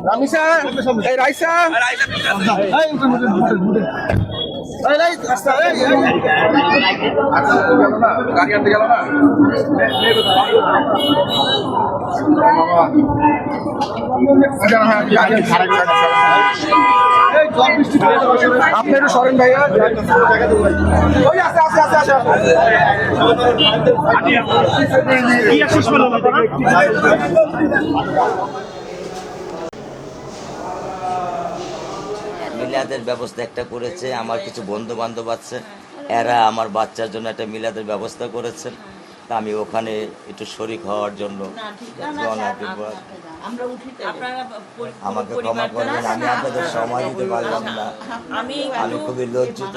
রামিসা এই রাইসা গাড়ি আনতে গেল না আপনি একটু সরেন ভাইয়া মিলাদের ব্যবস্থা একটা করেছে। আমার কিছু বন্ধু বান্ধব আছে, এরা আমার বাচ্চার জন্য একটা মিলাদের ব্যবস্থা করেছেন। তা আমি ওখানে একটু শরিক হওয়ার জন্য আমাকে ক্ষমা করবেন, আমি আপনাদের সময় দিতে পারলাম না, আমি খুবই লজ্জিত।